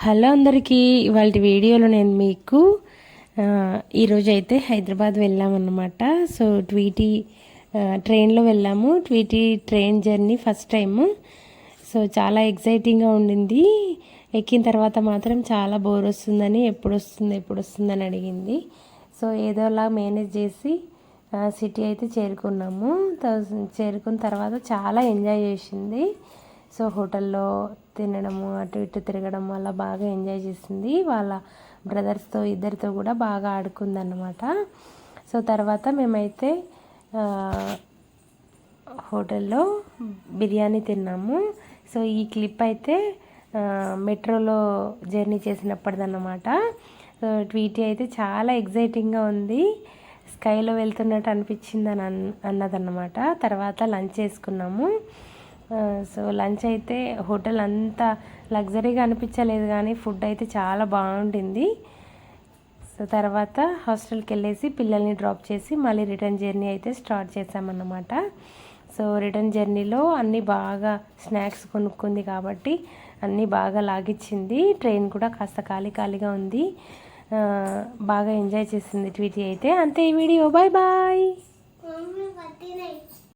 Hello అందరికీ, ఇవాళ వీడియోలో నేను మీకు ఈరోజు అయితే హైదరాబాద్ వెళ్ళామన్నమాట. సో ట్వీటీ ట్రైన్లో వెళ్ళాము. Tweety train journey first time. So చాలా ఎక్సైటింగ్గా ఉండింది. ఎక్కిన తర్వాత మాత్రం చాలా బోర్ వస్తుందని ఎప్పుడు వస్తుందని అడిగింది. సో ఏదోలా మేనేజ్ చేసి సిటీ అయితే చేరుకున్నాము. చేరుకున్న తర్వాత చాలా ఎంజాయ్ చేసింది. సో హోటల్లో తినడము, అటు ఇటు తిరగడం వల్ల బాగా ఎంజాయ్ చేసింది. వాళ్ళ బ్రదర్స్తో ఇద్దరితో కూడా బాగా ఆడుకుందన్నమాట. సో తర్వాత మేమైతే హోటల్లో బిర్యానీ తిన్నాము. సో ఈ క్లిప్ అయితే మెట్రోలో జర్నీ చేసినప్పటిదన్నమాట. సో ట్వీటీ అయితే చాలా ఎగ్జైటింగ్గా ఉంది. స్కైలో వెళ్తున్నట్టు అనిపించింది అన్నదన్నమాట. తర్వాత లంచ్ చేసుకున్నాము. సో లంచ్ అయితే హోటల్ అంతా లగ్జరీగా అనిపించలేదు, కానీ ఫుడ్ అయితే చాలా బాగుండింది. సో తర్వాత హాస్టల్కి వెళ్ళేసి పిల్లల్ని డ్రాప్ చేసి మళ్ళీ రిటర్న్ జర్నీ అయితే స్టార్ట్ చేసామన్నమాట. సో రిటర్న్ జర్నీలో అన్నీ బాగా స్నాక్స్ కొనుక్కుంది కాబట్టి అన్నీ బాగా లాగిచ్చింది. ట్రైన్ కూడా కాస్త ఖాళీగా ఉంది. బాగా ఎంజాయ్ చేసింది ట్వీటీ అయితే. అంతే ఈ వీడియో. Bye bye.